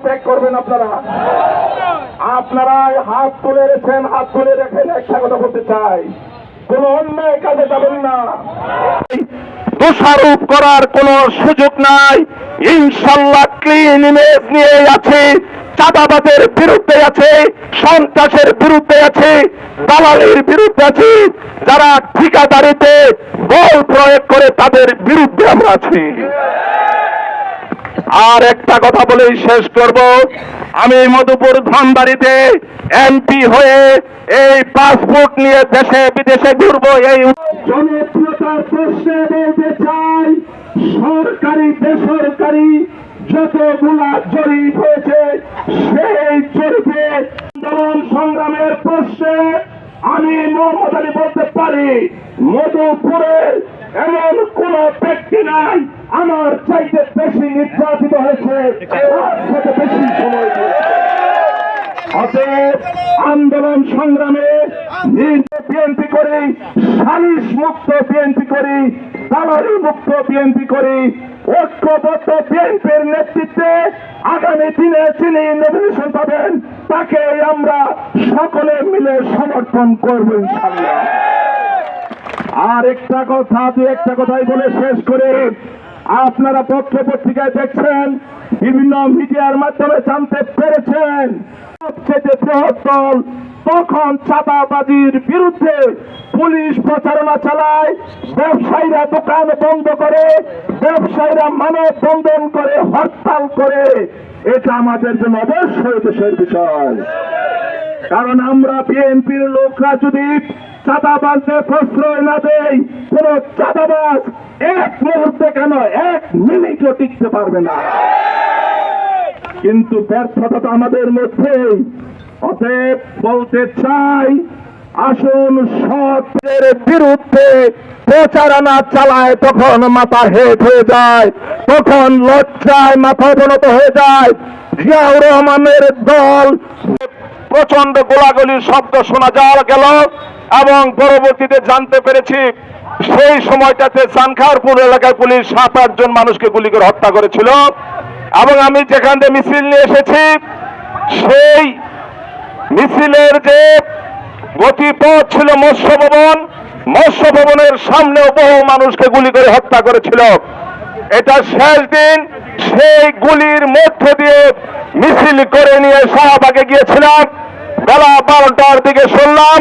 ত্যাগ করবেন আপনারা? আপনারা হাত তুলে রেখেছেন, হাত তুলে রেখেন। একটা কথা বলতে চাই, কোন অন্যায় কাজে যাবেন না, দোষারোপ করার কোন সুযোগ নাই। ইনশাল্লাহ ক্লিন ইমেজ নিয়ে আছে, চাঁদাবাজের বিরুদ্ধে আছে, সন্ত্রাসের বিরুদ্ধে আছে, দালালির বিরুদ্ধে আছে, যারা ঠিকাদারিতে বল প্রয়োগ করে তাদের বিরুদ্ধে আমরা আছি। আর একটা কথা বলেই শেষ করব, আমি মধুপুর ধনবাড়িতে এমপি হয়ে এই পাসপোর্ট নিয়ে দেশে বিদেশে ঘুরবো। এই জনপ্রিয়তার প্রশ্নে বলতে চাই, সরকারি বেসরকারি যতগুলা জরিপ হয়েছে সেই জরিপে আন্দোলন সংগ্রামের প্রশ্নে আমি মোহাম্মদ আলী বলতে পারি, মধুপুরের এমন কোন ব্যক্তি নাই আমার চাইতে বেশি নির্যাতিত হয়েছে, বেশি সময় অতএব আন্দোলন সংগ্রামে বিএনপি করি, সালিশ মুক্ত বিএনপি করি, দালালি মুক্ত বিএনপি করি, ঐক্যবদ্ধ বিএনপির নেতৃত্বে আগামী দিনে যিনি নমিনেশন পাবেন তাকে আমরা সকলে মিলে সমর্থন করব ইনশাআল্লাহ। আর একটা কথাই বলে শেষ করে, আপনারা পত্র পত্রিকায় দেখছেন, বিভিন্ন মিডিয়ার মাধ্যমে জানতে পেরেছেন, সবচেয়ে বৃহৎ দল তখন চাঁদাবাজির বিরুদ্ধে পুলিশ প্রচারণা চালায়, ব্যবসায়ীরা দোকান বন্ধ করে, ব্যবসায়ীরা মানববন্ধন করে, হরতাল করে। এটা আমাদের জন্য অবশ্যই দেশের বিষয়, কারণ আমরা বিএনপির লোকরা যদি চাঁদাবাজদের প্রশ্রয় না দেয়, কোন চাঁদাবাজ এক মুহূর্তে কেন এক মিনিটও টিকতে পারবে না। কিন্তু ব্যর্থতা তো আমাদের মধ্যেই। অতএব বলতে চাই, আসুন সতের বিরুদ্ধে প্রচারণা চালায়, তখন মাথা হেট হয়ে যায়, তখন লজ্জায় মাথা অবনত হয়ে যায়। জিয়াউর রহমানের দল প্রচন্ড গোলাগুলির শব্দ শোনা যাওয়া গেল এবং পরবর্তীতে জানতে পেরেছি সেই সময়টাতে চানখারপুর এলাকায় পুলিশ 7-8 জন মানুষকে গুলি করে হত্যা করেছিল। এবং আমি যেখান থেকে মিছিল নিয়ে এসেছি, সেই মিছিলের যে গতিপথ ছিল মৎস্য ভবনের সামনেও বহু মানুষকে গুলি করে হত্যা করেছিল। এটা শেষ দিন, সেই গুলির মধ্য দিয়ে মিছিল করে নিয়ে শাহবাগে গিয়েছিলাম। বেলা 12টার দিকে শুনলাম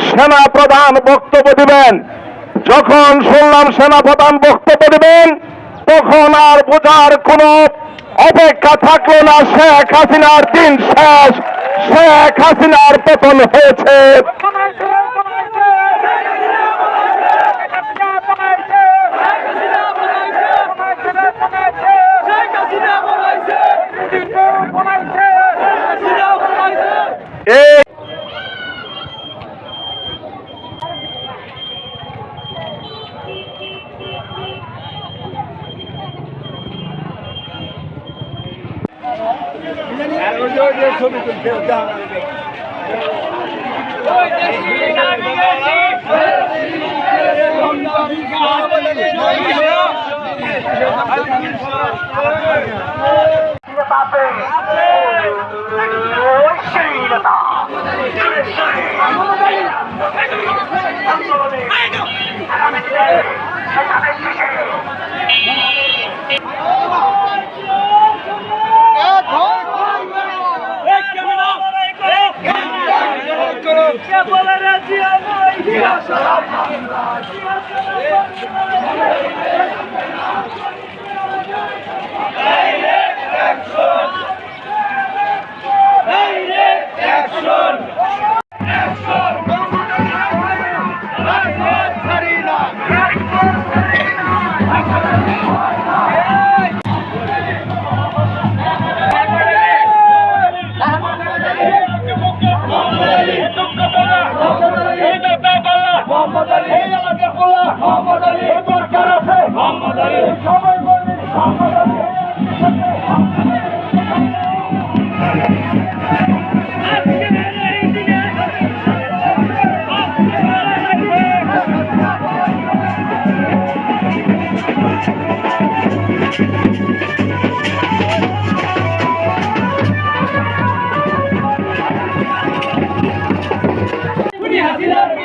সেনা প্রধান বক্তব্য দিবেন। যখন শুনলাম সেনা প্রধান বক্তব্য দিবেন, তখন আর বোঝার কোনো অপেক্ষা থাকলো না। শেখ হাসিনার দিন শেষ, শেখ হাসিনার পতন হয়েছে। ছবি তুলতে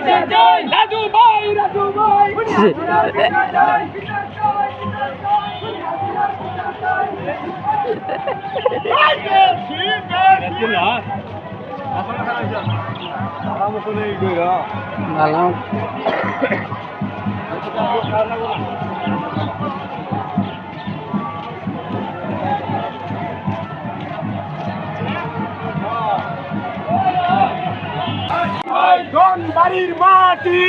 রাজু ভাই রাজু ভাই ভালো বাড়ির মাটি